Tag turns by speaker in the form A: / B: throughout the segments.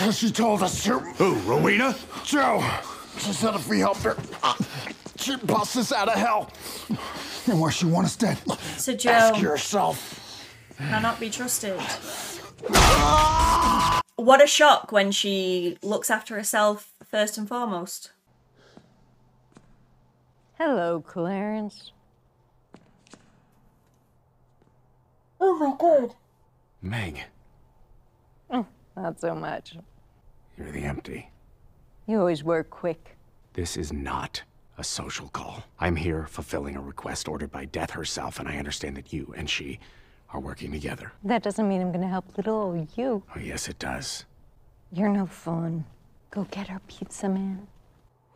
A: She told us to.
B: Who, Romina?
A: Joe. She said if we helped her, she'd bust us out of hell. And where she want us dead.
C: So Joe
A: Ask yourself.
C: cannot be trusted. What a shock when she looks after herself first and foremost.
D: Hello, Clarence.
C: Oh my god.
B: Meg.
D: Oh, not so much.
B: You're the empty.
D: You always work quick.
B: This is not a social call. I'm here fulfilling a request ordered by Death herself, and I understand that you and she are working together.
D: That doesn't mean I'm gonna help little old you.
B: Oh, yes, it does.
D: You're no fun. Go get our pizza, man.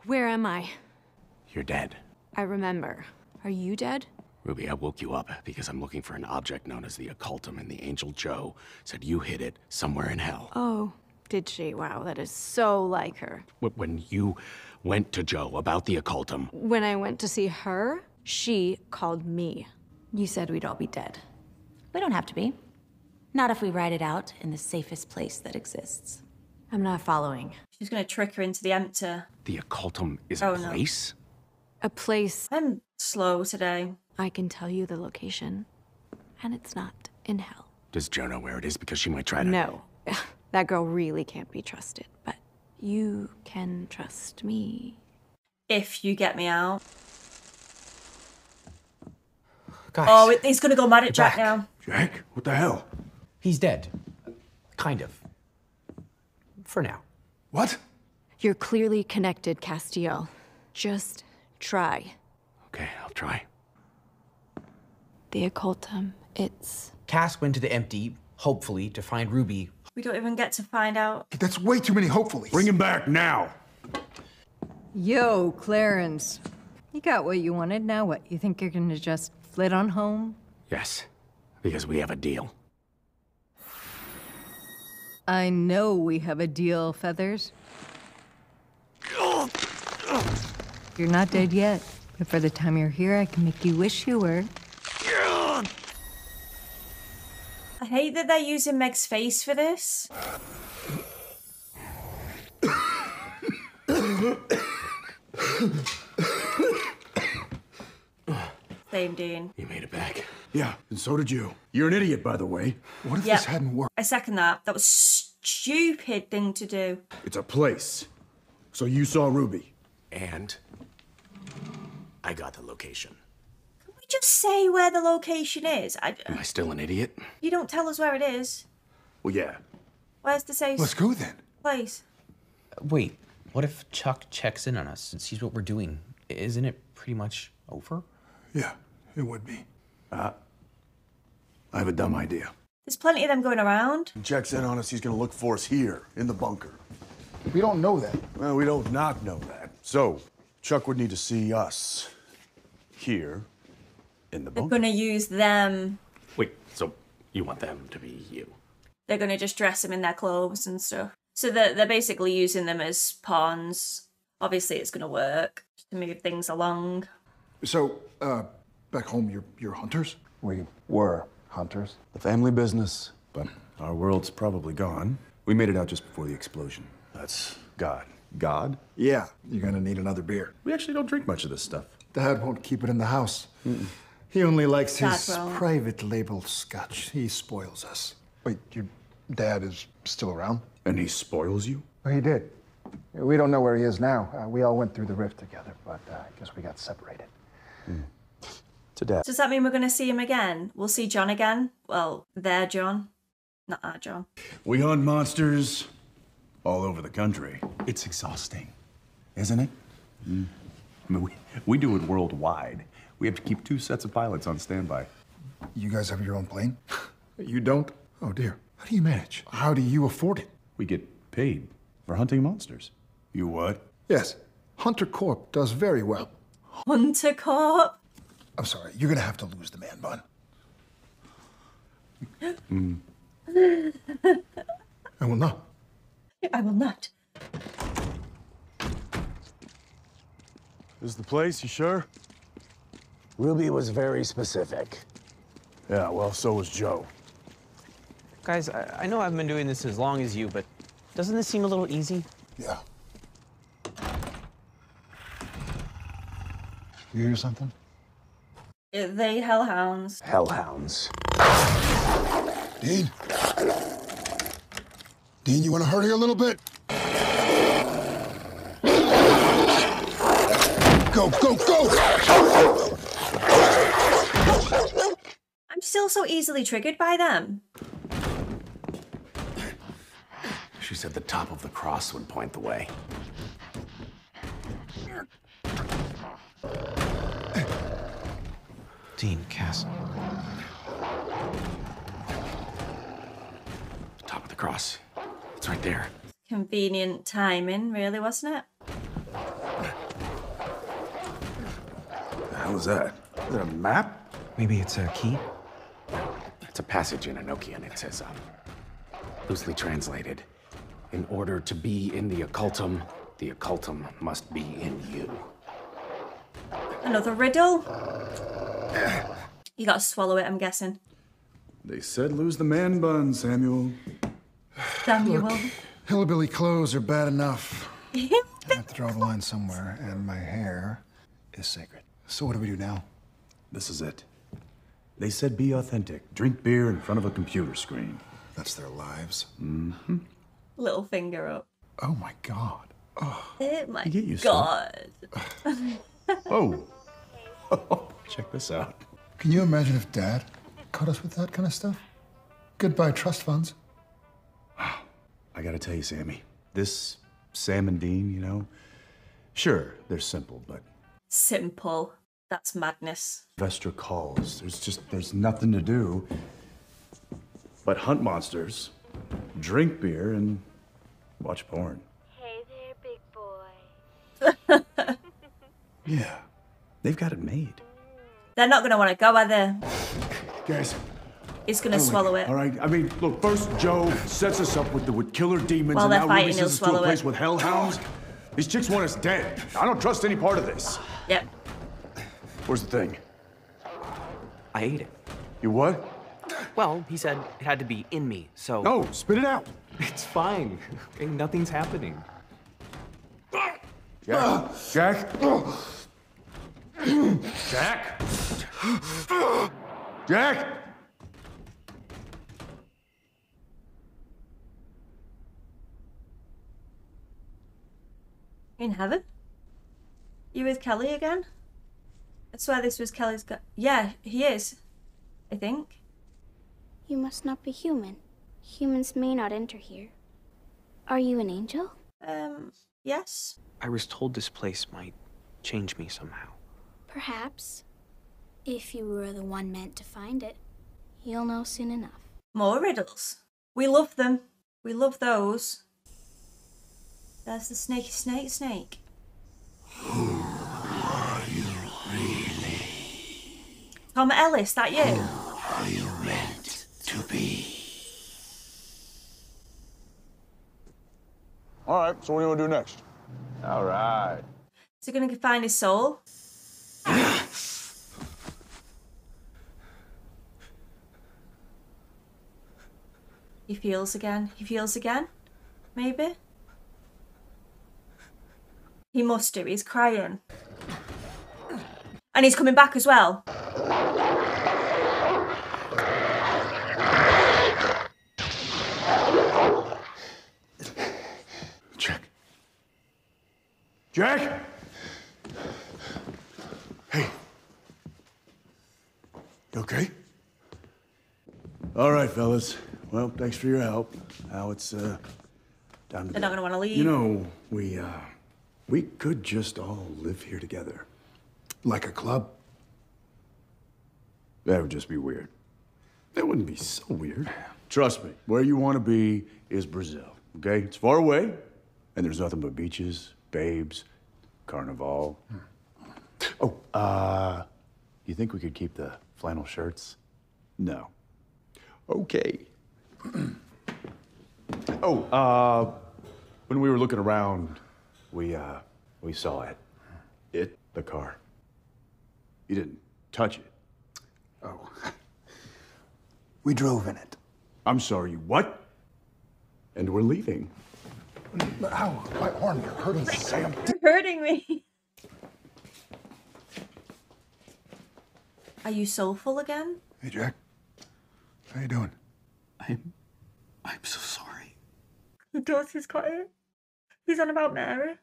E: Where am I?
B: You're dead.
E: I remember. Are you dead?
B: Ruby, I woke you up because I'm looking for an object known as the acultum, and the angel Joe said you hid it somewhere in hell.
E: Oh, did she? Wow, that is so like her.
B: When you went to Joe about the acultum...
E: When I went to see her, she called me. You said we'd all be dead.
F: We don't have to be. Not if we write it out in the safest place that exists.
E: I'm not following.
C: She's gonna trick her into the empty.
B: The acultum is a place?
E: No. A place.
C: I'm slow today.
E: I can tell you the location, and it's not in hell.
B: Does Joe know where it is? Because she might try to...
E: No. That girl really can't be trusted, but you can trust me.
C: If you get me out.
G: Guys,
C: oh, he's gonna go mad at Jack
G: back.
C: now.
B: Jack? What the hell?
G: He's dead. Kind of. For now.
A: What?
E: You're clearly connected, Castiel. Just try.
B: Okay, I'll try.
E: The occultum, it's...
G: Cass went to the empty, hopefully, to find Ruby.
C: We don't even get to find out.
A: That's way too many hopefullys.
B: Bring him back now.
D: Yo, Clarence. You got what you wanted, now what? You think you're gonna just flit on home?
B: Yes, because we have a deal.
D: I know we have a deal, Feathers. You're not dead yet, but for the time you're here, I can make you wish you were.
C: I hate that they're using Meg's face for this. Same, Dean.
B: You made it back.
H: Yeah, and so did you. You're an idiot, by the way.
A: What if this hadn't worked?
C: I second that. That was a stupid thing to do.
H: It's a place. So you saw Ruby.
B: And I got the location.
C: Can we just say where the location is?
B: Am I still an idiot?
C: You don't tell us where it is.
H: Well, yeah.
C: Where's the safe
A: Let's go then.
C: place?
G: Wait, what if Chuck checks in on us and sees what we're doing? Isn't it pretty much over?
A: Yeah, it would be.
H: I have a dumb idea.
C: There's plenty of them going around.
H: He checks in on us, he's gonna look for us here, in the bunker.
A: We don't know that.
H: Well, we don't not know that. So, Chuck would need to see us here, in the
C: They're
H: bunker.
C: gonna use them.
B: Wait, so you want them to be you?
C: They're gonna just dress them in their clothes and stuff. So they're basically using them as pawns. Obviously, it's gonna work to move things along.
A: So, back home, you're hunters?
I: We were hunters.
H: The family business, but our world's probably gone. We made it out just before the explosion. That's God. God?
A: Yeah, you're gonna need another beer.
H: We actually don't drink much of this stuff.
A: Dad won't keep it in the house. He only likes his
C: Dad won't.
A: private label scotch. He spoils us. Wait, your dad is still around?
H: And he spoils you?
I: Well, he did. We don't know where he is now. We all went through the rift together, but I guess we got separated.
H: To Dad.
C: Does that mean we're gonna see him again? We'll see John again? Well, their John. Not our John.
H: We hunt monsters all over the country. It's exhausting, isn't it? I mean, we do it worldwide. We have to keep 2 sets of pilots on standby.
A: You guys have your own plane? You don't? Oh, dear. How do you manage? How do you afford it?
H: We get paid for hunting monsters. You what?
A: Yes, Hunter Corp does very well.
C: Hunter Corp?
A: I'm sorry, you're gonna have to lose the man bun. I will not.
C: I will not.
H: This is the place, you sure?
J: Ruby was very specific.
H: Yeah, well, so was Joe.
K: Guys, I know I haven't been doing this as long as you, but Doesn't this seem a little easy?
I: Yeah. You hear something?
C: They hellhounds.
J: Hellhounds.
A: Dean? Dean, you want to hurry a little bit? Go, go, go!
C: I'm still so easily triggered by them.
B: She said the top of the cross would point the way.
G: Dean, Cass.
B: The top of the cross. It's right there.
C: Convenient timing, really, wasn't it?
H: The hell is that? Is that a map?
G: Maybe it's a key?
B: It's a passage in Enochian. It says, loosely translated, in order to be in the acultum must be in you.
C: Another riddle? You gotta swallow it, I'm guessing.
H: They said lose the man bun, Samuel.
C: Samuel.
A: Look, hillbilly clothes are bad enough. I have to draw the line somewhere, and my hair is sacred. So what do we do now?
H: This is it. They said be authentic. Drink beer in front of a computer screen.
A: That's their lives.
H: Mm-hmm.
C: Little finger up.
A: Oh my God. Oh,
C: my
H: You get used
C: God.
H: Oh. Check this out.
A: Can you imagine if Dad caught us with that kind of stuff? Goodbye trust funds.
H: I gotta tell you, Sammy, this Sam and Dean, you know, sure, they're simple, but...
C: Simple. That's madness.
H: Investor calls. There's nothing to do but hunt monsters, drink beer, and watch porn.
L: Hey there, big boy.
H: Yeah, they've got it made.
C: They're not gonna want to go, are they?
H: Guys.
C: He's gonna swallow it.
H: All right, I mean, look, first Joe sets us up with killer demons,
C: While
H: and
C: they're
H: now
C: fighting,
H: releases
C: he'll
H: us to a
C: swallow
H: place
C: it.
H: with hellhounds. These chicks want us dead. I don't trust any part of this.
C: Yep.
H: Where's the thing?
K: I ate it.
H: You what?
K: Well, he said it had to be in me, so...
H: No, spit it out.
K: It's fine. Okay, nothing's happening.
H: Jack? Jack? Jack? Jack?
C: In heaven? You with Kelly again? I swear this was Kelly's yeah, he is. I think.
L: You must not be human. Humans may not enter here. Are you an angel?
C: Yes.
K: I was told this place might change me somehow.
L: Perhaps. If you were the one meant to find it, you'll know soon enough.
C: More riddles. We love them. We love those. There's the snaky snake.
J: Who are you really?
C: Tom Ellis, that you?
J: Who are you meant to be?
M: All right, so what do you want to do next?
J: All right.
C: Is he gonna find his soul? He feels again. He feels again? Maybe? He must do. He's crying. And he's coming back as well.
H: Jack. Jack? Hey. You okay? All right, fellas. Well, thanks for your help. Now it's, time to
C: They're not gonna want to leave.
H: You know, we could just all live here together.
A: Like a club?
H: That would just be weird. That wouldn't be so weird. Trust me, where you want to be is Brazil, okay? It's far away, and there's nothing but beaches, babes, carnival. Oh, you think we could keep the flannel shirts? No. Okay. When we were looking around, we saw it. The car. You didn't touch it.
A: Oh. We drove in it.
H: I'm sorry, what? And we're leaving.
I: Ow, my arm, you're hurting Sam.
C: You're hurting me. Are you soulful again?
A: Hey, Jack. How you doing?
H: I'm so sorry.
C: He does, he's got it. He's on about Mary.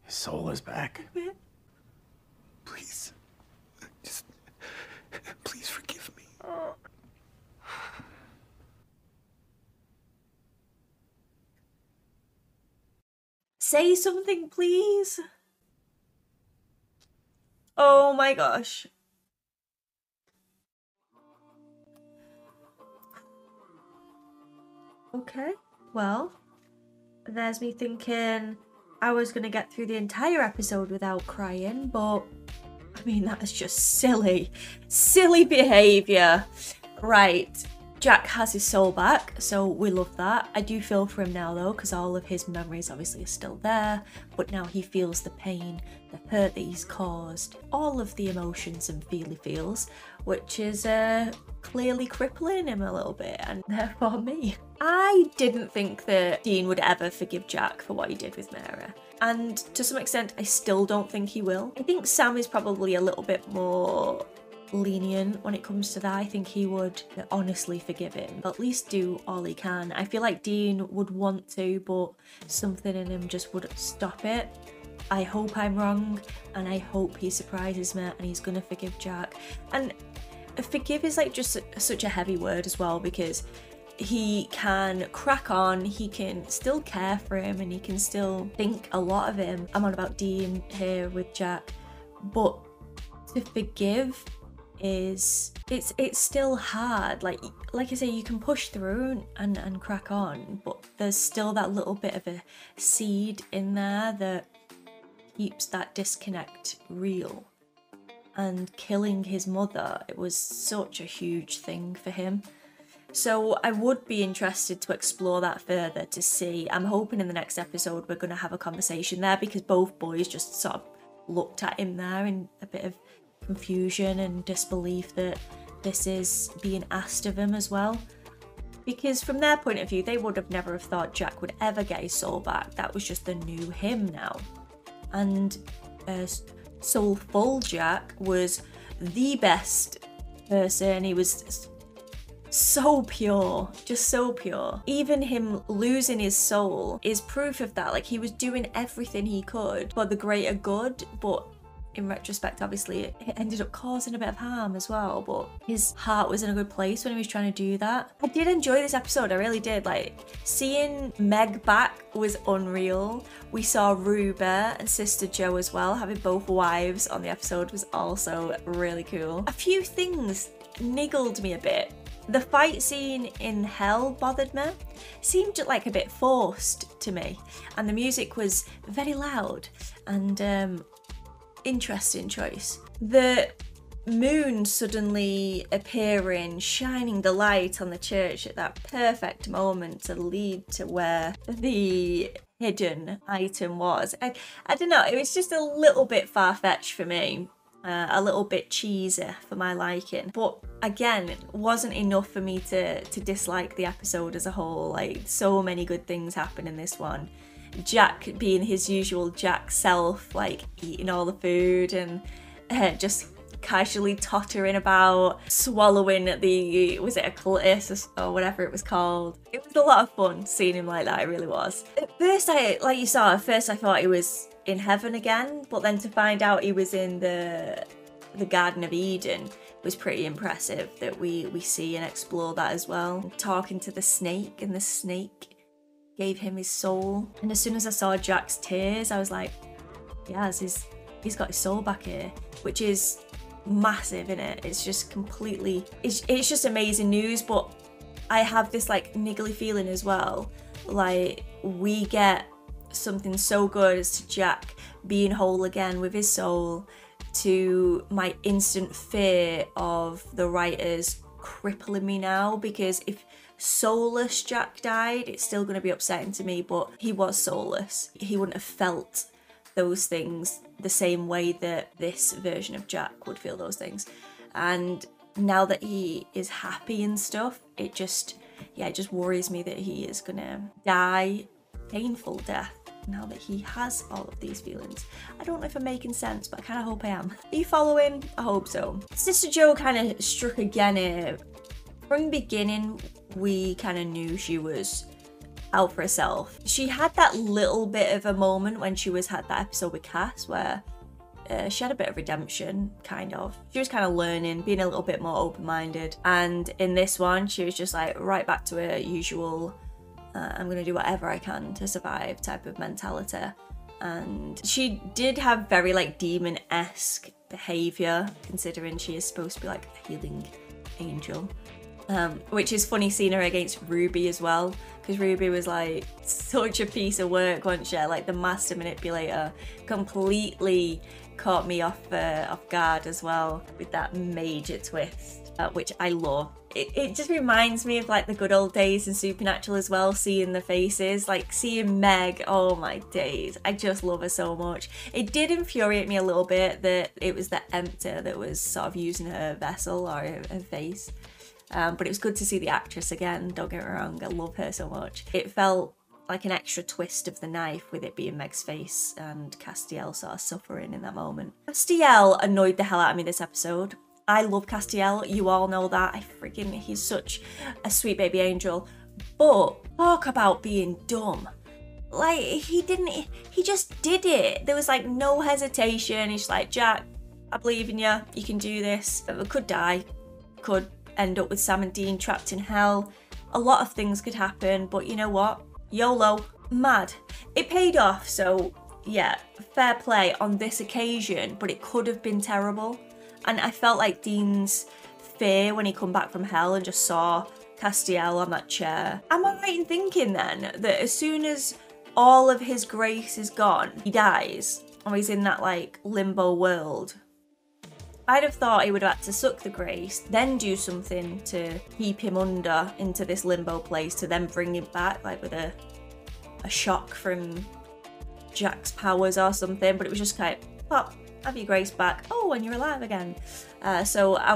B: His soul is back.
H: Please. Just... Please forgive me.
C: Oh. Say something, please. Oh my gosh. Okay, well, there's me thinking I was gonna get through the entire episode without crying, but I mean, that is just silly. Silly behaviour. Right, Jack has his soul back, so we love that. I do feel for him now though, because all of his memories obviously are still there, but now he feels the pain, the hurt that he's caused, all of the emotions and feels, which is clearly crippling him a little bit, and therefore me. I didn't think that Dean would ever forgive Jack for what he did with Mary. And to some extent, I still don't think he will. I think Sam is probably a little bit more lenient when it comes to that. I think he would honestly forgive him, at least do all he can. I feel like Dean would want to, but something in him just wouldn't stop it. I hope I'm wrong, and I hope he surprises me and he's gonna forgive Jack. And forgive is like just such a heavy word as well, because he can crack on, he can still care for him, and he can still think a lot of him. I'm on about Dean here with Jack, but to forgive is it's still hard. Like I say, you can push through and crack on, but there's still that little bit of a seed in there that keeps that disconnect real. And killing his mother, it was such a huge thing for him. So I would be interested to explore that further, to see. I'm hoping in the next episode we're going to have a conversation there, because both boys just sort of looked at him there in a bit of confusion and disbelief that this is being asked of him as well. Because from their point of view, they would have never have thought Jack would ever get his soul back. That was just the new him now. And soulful Jack was the best person. He was so pure, just so pure. Even him losing his soul is proof of that. Like, he was doing everything he could for the greater good, but in retrospect, obviously, it ended up causing a bit of harm as well, but his heart was in a good place when he was trying to do that. I did enjoy this episode, I really did. Like, seeing Meg back was unreal. We saw Ruba and Sister Joe as well. Having both wives on the episode was also really cool. A few things niggled me a bit. The fight scene in hell bothered me. Seemed like a bit forced to me, and the music was very loud and interesting choice. The moon suddenly appearing, shining the light on the church at that perfect moment to lead to where the hidden item was. I don't know, it was just a little bit far-fetched for me. A little bit cheesy for my liking, but again, it wasn't enough for me to dislike the episode as a whole. Like, so many good things happen in this one. Jack being his usual Jack self, like eating all the food and just casually tottering about, swallowing the, was it a clitoris or whatever it was called. It was a lot of fun seeing him like that, it really was. At first, like you saw, at first I thought he was in heaven again, but then to find out he was in the Garden of Eden was pretty impressive, that we see and explore that as well. Talking to the snake, and the snake gave him his soul. And as soon as I saw Jack's tears, I was like, yes, he's got his soul back here, which is massive, innit? It's just completely, it's just amazing news. But I have this like niggly feeling as well, like we get something so good as to Jack being whole again with his soul, to my instant fear of the writers crippling me now, because if soulless Jack died, it's still going to be upsetting to me, but he was soulless. He wouldn't have felt those things the same way that this version of Jack would feel those things. And now that he is happy and stuff, it just worries me that he is gonna die painful death now that he has all of these feelings. I don't know if I'm making sense, but I kind of hope I am. Are you following? I hope so. Sister Joe kind of struck again here. From the beginning, we kind of knew she was out for herself. She had that little bit of a moment when she had that episode with Cass where she had a bit of redemption, kind of. She was kind of learning, being a little bit more open-minded. And in this one, she was just like right back to her usual, I'm gonna do whatever I can to survive type of mentality. And she did have very like demon-esque behavior, considering she is supposed to be like a healing angel. Which is funny seeing her against Ruby as well, because Ruby was like such a piece of work, wasn't she? Like the master manipulator completely caught me off guard as well with that major twist, which I love. It just reminds me of like the good old days in Supernatural as well, seeing the faces, like seeing Meg, oh my days, I just love her so much. It did infuriate me a little bit that it was the Emptor that was sort of using her vessel or her face. But it was good to see the actress again, don't get me wrong, I love her so much. It felt like an extra twist of the knife with it being Meg's face and Castiel sort of suffering in that moment. Castiel annoyed the hell out of me this episode. I love Castiel, you all know that. He's such a sweet baby angel. But talk about being dumb. Like, he just did it. There was like no hesitation. He's like, Jack, I believe in you, you can do this. I could die, could end up with Sam and Dean trapped in hell. A lot of things could happen, but you know what? YOLO. Mad. It paid off, so yeah, fair play on this occasion, but it could have been terrible. And I felt like Dean's fear when he come back from hell and just saw Castiel on that chair. Am I right in thinking then that as soon as all of his grace is gone, he dies, or he's in that like limbo world? I'd have thought he would have had to suck the grace, then do something to keep him under into this limbo place to then bring him back, like with a shock from Jack's powers or something. But it was just kind of, pop, have your grace back. Oh, and you're alive again. So I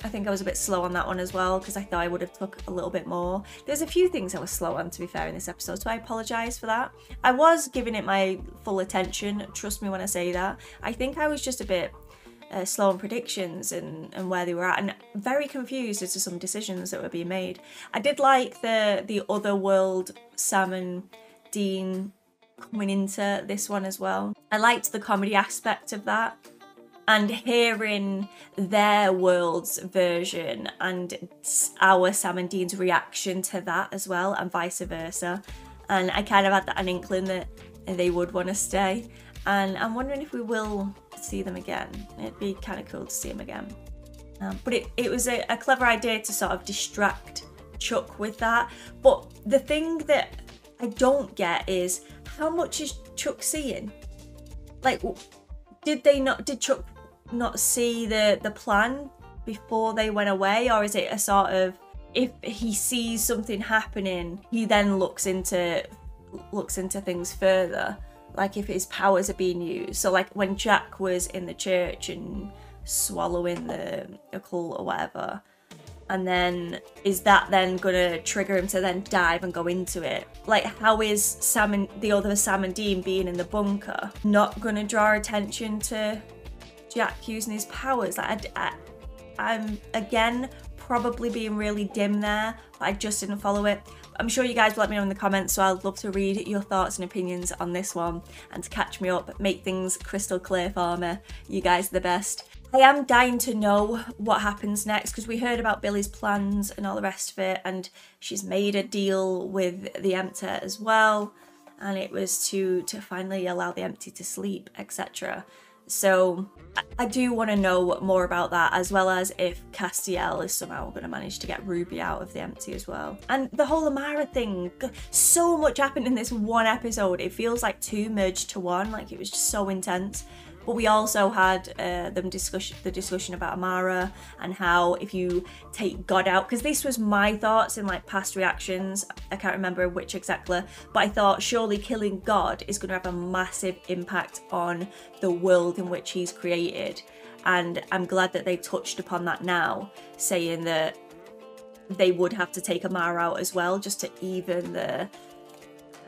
C: think I was a bit slow on that one as well, because I thought I would have took a little bit more. There's a few things I was slow on, to be fair, in this episode, so I apologise for that. I was giving it my full attention, trust me when I say that. I think I was just a bit slow on predictions and where they were at, and very confused as to some decisions that were being made. I did like the other world Sam and Dean coming into this one as well. I liked the comedy aspect of that, and hearing their world's version and our Sam and Dean's reaction to that as well, and vice versa. And I kind of had an inkling that they would want to stay, and I'm wondering if we will see them again. It'd be kind of cool to see them again. But it was a clever idea to sort of distract Chuck with that. But the thing that I don't get is, how much is Chuck seeing? Like, did Chuck not see the plan before they went away? Or is it a sort of, if he sees something happening, he then looks into things further? Like if his powers are being used. So like when Jack was in the church and swallowing the occult or whatever, and then is that then gonna trigger him to then dive and go into it? Like, how is the other Sam and Dean being in the bunker not gonna draw attention to Jack using his powers? Like, I'm again probably being really dim there, but I just didn't follow it. I'm sure you guys will let me know in the comments, so I'd love to read your thoughts and opinions on this one, and to catch me up, make things crystal clear for me. You guys are the best. I am dying to know what happens next, because we heard about Billy's plans and all the rest of it, and she's made a deal with the Emptor as well, and it was to finally allow the Empty to sleep, etc. So I do want to know more about that, as well as if Castiel is somehow going to manage to get Ruby out of the Empty as well. And the whole Amara thing, so much happened in this one episode. It feels like two merged to one, like it was just so intense. But we also had the discussion about Amara and how if you take God out, because this was my thoughts in like past reactions, I can't remember which exactly, but I thought surely killing God is going to have a massive impact on the world in which he's created. And I'm glad that they touched upon that now, saying that they would have to take Amara out as well, just to even the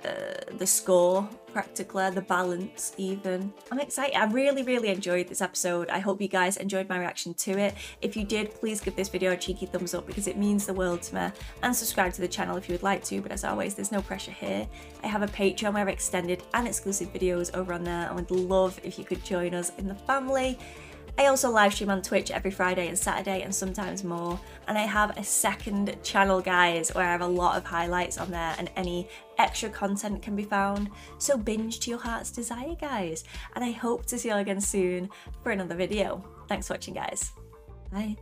C: the score practically, the balance even. I'm excited. I really enjoyed this episode. I hope you guys enjoyed my reaction to it. If you did, please give this video a cheeky thumbs up because it means the world to me, and subscribe to the channel if you would like to, but as always, there's no pressure here. I have a Patreon where I have extended and exclusive videos over on there. I would love if you could join us in the family. I also live stream on Twitch every Friday and Saturday and sometimes more, and I have a second channel, guys, where I have a lot of highlights on there and any extra content can be found, so binge to your heart's desire, guys, and I hope to see you all again soon for another video. Thanks for watching, guys. Bye.